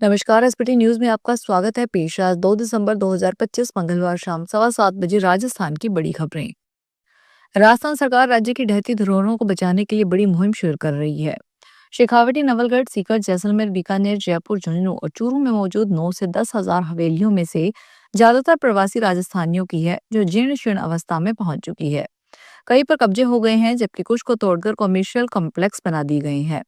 नमस्कार। SPT news में आपका स्वागत है। पेश आज 2 दिसंबर 2025 मंगलवार शाम 7:15 बजे राजस्थान की बड़ी खबरें। राजस्थान सरकार राज्य की ढहती धरोहरों को बचाने के लिए बड़ी मुहिम शुरू कर रही है। शेखावटी, नवलगढ़, सीकर, जैसलमेर, बीकानेर, जयपुर, झुंझुनू और चूरू में मौजूद 9 से 10,000 हवेलियों में से ज्यादातर प्रवासी राजस्थानियों की है, जो जीर्ण शीर्ण अवस्था में पहुंच चुकी है। कई पर कब्जे हो गए हैं, जबकि कुछ को तोड़कर कमर्शियल कॉम्प्लेक्स बना दी गई हैं।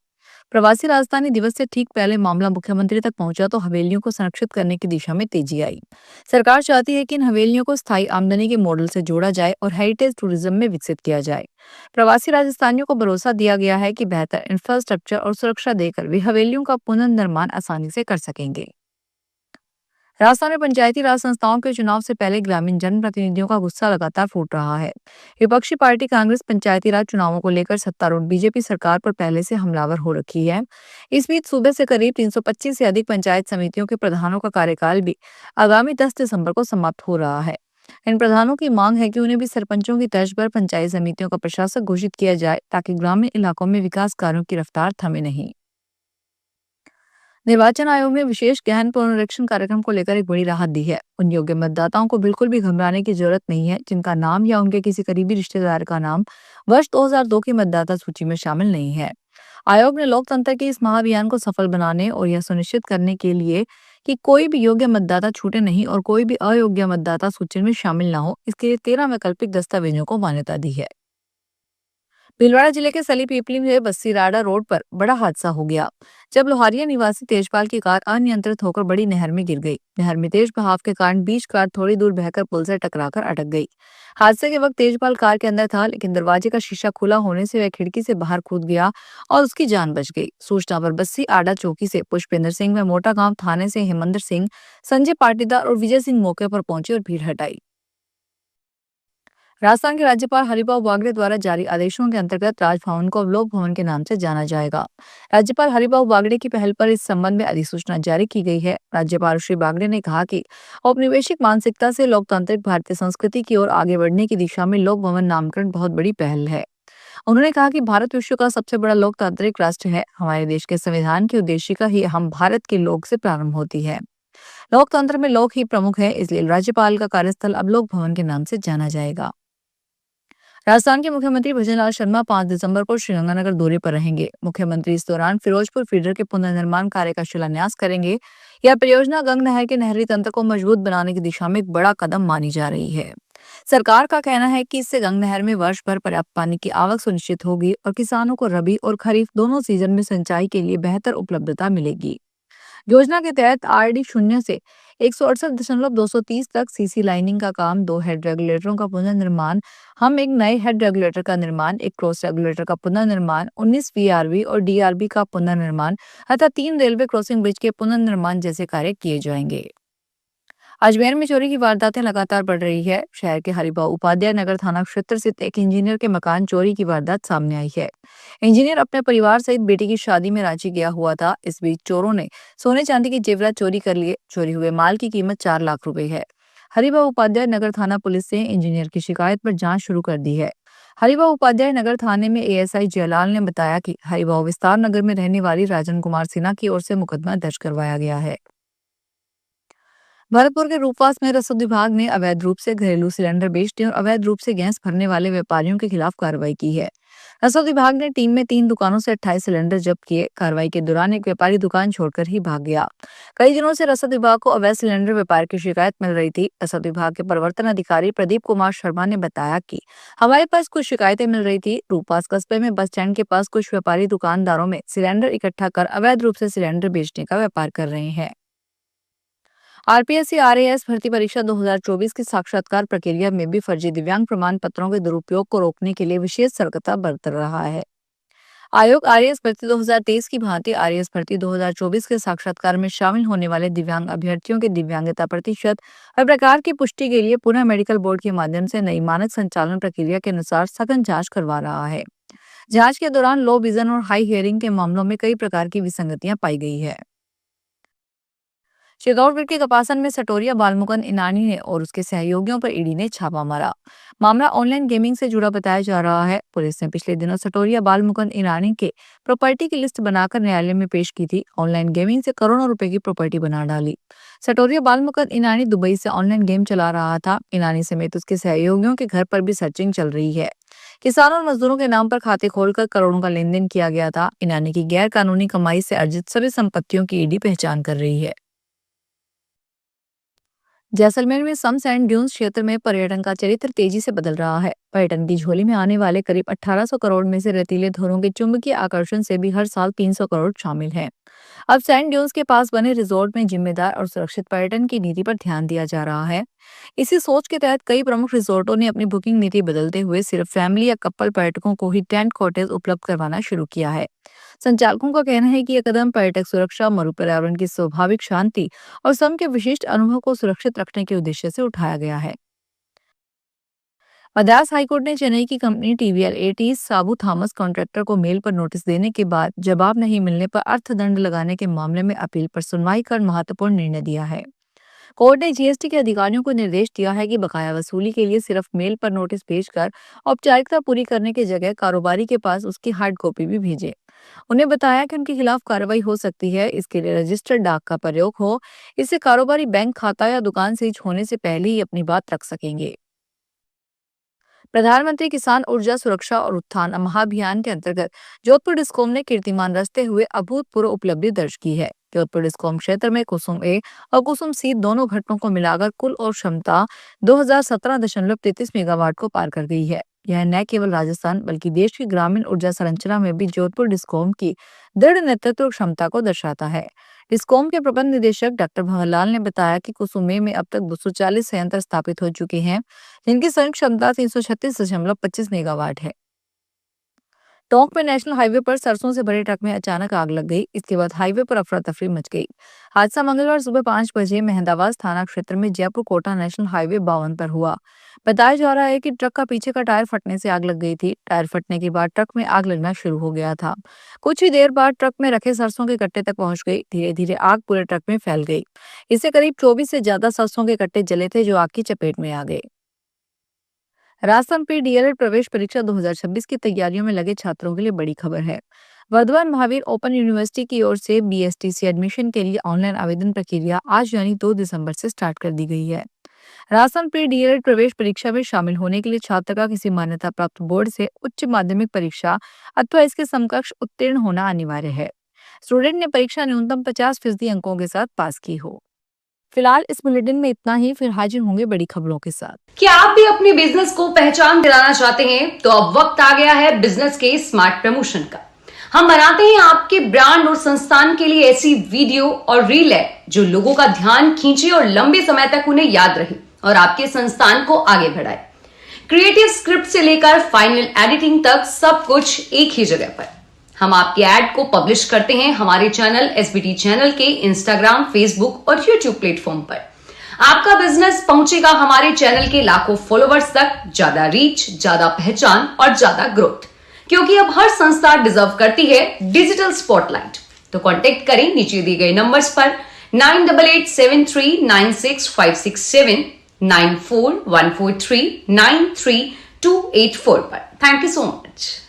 प्रवासी राजधानी दिवस से ठीक पहले मामला मुख्यमंत्री तक पहुंचा तो हवेलियों को संरक्षित करने की दिशा में तेजी आई। सरकार चाहती है कि इन हवेलियों को स्थायी आमदनी के मॉडल से जोड़ा जाए और हेरिटेज टूरिज्म में विकसित किया जाए। प्रवासी राजस्थानियों को भरोसा दिया गया है कि बेहतर इंफ्रास्ट्रक्चर और सुरक्षा देकर वे हवेलियों का पुनर्निर्माण आसानी से कर सकेंगे। राजस्थान में पंचायती राज संस्थाओं के चुनाव से पहले ग्रामीण जनप्रतिनिधियों का गुस्सा लगातार फूट रहा है। विपक्षी पार्टी कांग्रेस पंचायती राज चुनावों को लेकर सत्तारूढ़ बीजेपी सरकार पर पहले से हमलावर हो रखी है। इस बीच सूबे से करीब 325 से अधिक पंचायत समितियों के प्रधानों का कार्यकाल भी आगामी 10 दिसंबर को समाप्त हो रहा है। इन प्रधानों की मांग है कि उन्हें भी सरपंचों की तर्ज पर पंचायत समितियों का प्रशासक घोषित किया जाए, ताकि ग्रामीण इलाकों में विकास कार्यों की रफ्तार थमे नहीं। निर्वाचन आयोग ने विशेष गहन पुनरीक्षण कार्यक्रम को लेकर एक बड़ी राहत दी है। उन योग्य मतदाताओं को बिल्कुल भी घबराने की जरूरत नहीं है, जिनका नाम या उनके किसी करीबी रिश्तेदार का नाम वर्ष 2002 की मतदाता सूची में शामिल नहीं है। आयोग ने लोकतंत्र के इस महाअभियान को सफल बनाने और यह सुनिश्चित करने के लिए कि कोई भी योग्य मतदाता छूटे नहीं और कोई भी अयोग्य मतदाता सूची में शामिल न हो, इसके लिए 13 वैकल्पिक दस्तावेजों को मान्यता दी है। भीलवाड़ा जिले के सली पीपली में बस्सीराड़ा रोड पर बड़ा हादसा हो गया, जब लोहारिया निवासी तेजपाल की कार अनियंत्रित होकर बड़ी नहर में गिर गई। नहर में तेज बहाव के कारण बीच कार थोड़ी दूर बहकर पुल से टकराकर अटक गई। हादसे के वक्त तेजपाल कार के अंदर था, लेकिन दरवाजे का शीशा खुला होने से वह खिड़की से बाहर कूद गया और उसकी जान बच गई। सूचना पर बस्सी आड़ा चौकी से पुष्पेंद्र सिंह व मोटा गांव थाने से हेमंत सिंह, संजय पाटीदार और विजय सिंह मौके पर पहुंचे और भीड़ हटाई। राजस्थान के राज्यपाल हरिभाऊ बागड़े द्वारा जारी आदेशों के अंतर्गत राजभवन को लोक भवन के नाम से जाना जाएगा। राज्यपाल हरिभाऊ बागड़े की पहल पर इस संबंध में अधिसूचना जारी की गई है। राज्यपाल श्री बागड़े ने कहा कि औपनिवेशिक मानसिकता से लोकतांत्रिक भारतीय संस्कृति की ओर आगे बढ़ने की दिशा में लोक भवन नामकरण बहुत बड़ी पहल है। उन्होंने कहा कि भारत विश्व का सबसे बड़ा लोकतांत्रिक राष्ट्र है। हमारे देश के संविधान की उद्देशिका ही हम भारत के लोक से प्रारंभ होती है। लोकतंत्र में लोक ही प्रमुख है, इसलिए राज्यपाल का कार्यस्थल अब लोक भवन के नाम से जाना जाएगा। राजस्थान के मुख्यमंत्री भजनलाल शर्मा 5 दिसंबर को श्रीगंगानगर दौरे पर रहेंगे। मुख्यमंत्री इस दौरान फिरोजपुर फीडर के पुनर्निर्माण कार्य का शिलान्यास करेंगे। यह परियोजना गंग नहर के नहरी तंत्र को मजबूत बनाने की दिशा में एक बड़ा कदम मानी जा रही है। सरकार का कहना है कि इससे गंग नहर में वर्ष भर पर्याप्त पानी की आवक सुनिश्चित होगी और किसानों को रबी और खरीफ दोनों सीजन में सिंचाई के लिए बेहतर उपलब्धता मिलेगी। योजना के तहत आरडी 0 से 168.230 तक सीसी लाइनिंग का काम, 2 हेड रेगुलेटरों का पुनर्निर्माण, हम एक नए हेड रेगुलेटर का निर्माण, एक क्रॉस रेगुलेटर का पुनर्निर्माण, 19 वीआरबी और डीआरबी का पुनर्निर्माण तथा 3 रेलवे क्रॉसिंग ब्रिज के पुनर्निर्माण जैसे कार्य किए जाएंगे। अजमेर में चोरी की वारदातें लगातार बढ़ रही है। शहर के हरिभाऊ उपाध्याय नगर थाना क्षेत्र स्थित एक इंजीनियर के मकान चोरी की वारदात सामने आई है। इंजीनियर अपने परिवार सहित बेटी की शादी में रांची गया हुआ था। इस बीच चोरों ने सोने चांदी के जेवरात चोरी कर लिए। चोरी हुए माल की कीमत 4 लाख रुपए है। हरिभाऊ उपाध्याय नगर थाना पुलिस ने इंजीनियर की शिकायत पर जांच शुरू कर दी है। हरिभाऊ उपाध्याय नगर थाने में एएसआई जयलाल ने बताया कि हरिभाऊ विस्तार नगर में रहने वाली राजन कुमार सिन्हा की ओर से मुकदमा दर्ज करवाया गया है। भरतपुर के रूपवास में रसद विभाग ने अवैध रूप से घरेलू सिलेंडर बेचने और अवैध रूप से गैस भरने वाले व्यापारियों के खिलाफ कार्रवाई की है। रसद विभाग ने टीम में 3 दुकानों से 28 सिलेंडर जब्त किए। कार्रवाई के दौरान एक व्यापारी दुकान छोड़कर ही भाग गया। कई दिनों से रसद विभाग को अवैध सिलेंडर व्यापार की शिकायत मिल रही थी। रसद विभाग के प्रवर्तन अधिकारी प्रदीप कुमार शर्मा ने बताया कि हमारे पास कुछ शिकायतें मिल रही थी। रूपवास कस्बे में बस स्टैंड के पास कुछ व्यापारी दुकानदारों में सिलेंडर इकट्ठा कर अवैध रूप से सिलेंडर बेचने का व्यापार कर रहे हैं। आरपीएससी आरएएस भर्ती परीक्षा 2024 की साक्षात्कार प्रक्रिया में भी फर्जी दिव्यांग प्रमाण पत्रों के दुरुपयोग को रोकने के लिए विशेष सतर्कता बरत रहा है। आयोग आरएएस भर्ती 2023 की भांति आरएएस भर्ती 2024 के साक्षात्कार में शामिल होने वाले दिव्यांग अभ्यर्थियों के दिव्यांगता प्रतिशत और प्रकार की पुष्टि के लिए पुनः मेडिकल बोर्ड के माध्यम से नई मानक संचालन प्रक्रिया के अनुसार सघन जांच करवा रहा है। जांच के दौरान लो विजन और हाई हियरिंग के मामलों में कई प्रकार की विसंगतियां पाई गई है। चित्तौड़गढ़ के कपासन में सटोरिया बालमुकुंद इनानी ने और उसके सहयोगियों पर ईडी ने छापा मारा। मामला ऑनलाइन गेमिंग से जुड़ा बताया जा रहा है। पुलिस ने पिछले दिनों सटोरिया बालमुकुंद इनानी के प्रॉपर्टी की लिस्ट बनाकर न्यायालय में पेश की थी। ऑनलाइन गेमिंग से करोड़ों रुपए की प्रॉपर्टी बना डाली। सटोरिया बालमुकुंद इनानी दुबई से ऑनलाइन गेम चला रहा था। इनानी समेत उसके सहयोगियों के घर पर भी सर्चिंग चल रही है। किसानों और मजदूरों के नाम पर खाते खोलकर करोड़ों का लेन देन किया गया था। इनानी की गैर कानूनी कमाई से अर्जित सभी संपत्तियों की ईडी पहचान कर रही है। जैसलमेर में सम सैंड ड्यून्स क्षेत्र में पर्यटन का चरित्र तेजी से बदल रहा है। पर्यटन की झोली में आने वाले करीब 1800 करोड़ में से रेतीले धुरों के चुंबकीय आकर्षण से भी हर साल 300 करोड़ शामिल हैं। अब सैंड ड्यून्स के पास बने रिजॉर्ट में जिम्मेदार और सुरक्षित पर्यटन की नीति पर ध्यान दिया जा रहा है। इसी सोच के तहत कई प्रमुख रिजॉर्टों ने अपनी बुकिंग नीति बदलते हुए सिर्फ फैमिली या कपल पर्यटकों को ही टेंट कॉटेज उपलब्ध करवाना शुरू किया है। संचालकों का कहना है कि यह कदम पर्यटक सुरक्षा, मरु पर्यावरण की स्वाभाविक शांति और सम के विशिष्ट अनुभव को सुरक्षित रखने के उद्देश्य से उठाया गया है। मद्रास हाईकोर्ट ने चेन्नई की कंपनी टीवीएल एटीज साबू थॉमस कॉन्ट्रैक्टर को मेल पर नोटिस देने के बाद जवाब नहीं मिलने पर अर्थदंड लगाने के मामले में अपील पर सुनवाई कर महत्वपूर्ण निर्णय दिया है। कोर्ट ने जीएसटी के अधिकारियों को निर्देश दिया है कि बकाया वसूली के लिए सिर्फ मेल पर नोटिस भेजकर औपचारिकता पूरी करने की जगह कारोबारी के पास उसकी हार्ड कॉपी भी भेजें। उन्हें बताया कि उनके खिलाफ कार्रवाई हो सकती है। इसके लिए रजिस्टर्ड डाक का प्रयोग हो। इससे कारोबारी बैंक खाता या दुकान सीज होने से पहले ही अपनी बात रख सकेंगे। प्रधानमंत्री किसान ऊर्जा सुरक्षा और उत्थान महाअभियान के अंतर्गत जोधपुर डिस्कॉम ने कीर्तिमान रचते हुए अभूतपूर्व उपलब्धि दर्ज की है। जोधपुर डिस्कॉम क्षेत्र में कुसुम ए और कुसुम सी दोनों घटकों को मिलाकर कुल और क्षमता 2017.33 मेगावाट को पार कर गई है। यह न केवल राजस्थान बल्कि देश की ग्रामीण ऊर्जा संरचना में भी जोधपुर डिस्कॉम की दृढ़ नेतृत्व क्षमता को दर्शाता है। डिस्कॉम के प्रबंध निदेशक डॉक्टर भंवरलाल ने बताया कि कुसुमे में अब तक 240 संयंत्र स्थापित हो चुके हैं, जिनकी संयुक्त क्षमता 336.25 मेगावाट है। टोंक में नेशनल हाईवे पर सरसों से भरे ट्रक में अचानक आग लग गई। इसके बाद हाईवे पर अफरा तफरी मच गई। हादसा मंगलवार सुबह 5 बजे मेहंदाबाद थाना क्षेत्र में जयपुर कोटा नेशनल हाईवे 52 पर हुआ। बताया जा रहा है कि ट्रक का पीछे का टायर फटने से आग लग गई थी। टायर फटने के बाद ट्रक में आग लगना शुरू हो गया था। कुछ ही देर बाद ट्रक में रखे सरसों के कट्टे तक पहुंच गई। धीरे धीरे आग पूरे ट्रक में फैल गई। इससे करीब 24 से ज्यादा सरसों के कट्टे जले थे, जो आग की चपेट में आ गए। राजस्थान प्री डीएलएड प्रवेश परीक्षा 2026 की तैयारियों में लगे छात्रों के लिए बड़ी खबर है। वर्धमान महावीर ओपन यूनिवर्सिटी की ओर से बीएसटीसी एडमिशन के लिए ऑनलाइन आवेदन प्रक्रिया आज यानी 2 दिसंबर से स्टार्ट कर दी गई है। राजस्थान प्री डीएलएड प्रवेश परीक्षा में शामिल होने के लिए छात्र का किसी मान्यता प्राप्त बोर्ड से उच्च माध्यमिक परीक्षा अथवा इसके समकक्ष उत्तीर्ण होना अनिवार्य है। स्टूडेंट ने परीक्षा न्यूनतम 50% अंकों के साथ पास की हो। फिलहाल इस बुलेटिन में इतना ही, फिर हाजिर होंगे बड़ी खबरों के साथ। क्या आप भी अपने बिजनेस को पहचान दिलाना चाहते हैं? तो अब वक्त आ गया है बिजनेस के स्मार्ट प्रमोशन का। हम बनाते हैं आपके ब्रांड और संस्थान के लिए ऐसी वीडियो और रील है जो लोगों का ध्यान खींचे और लंबे समय तक उन्हें याद रहे और आपके संस्थान को आगे बढ़ाए। क्रिएटिव स्क्रिप्ट से लेकर फाइनल एडिटिंग तक सब कुछ एक ही जगह पर। हम आपके ऐड को पब्लिश करते हैं हमारे चैनल एसबीटी चैनल के इंस्टाग्राम, फेसबुक और यूट्यूब प्लेटफॉर्म पर। आपका बिजनेस पहुंचेगा हमारे चैनल के लाखों फॉलोवर्स तक, ज्यादा रीच, ज्यादा पहचान और ज्यादा ग्रोथ, क्योंकि अब हर संस्था डिजर्व करती है डिजिटल स्पॉटलाइट। तो कांटेक्ट करें नीचे दिए गए नंबर्स पर 9887396567, 9414393284 पर। Thank you so much.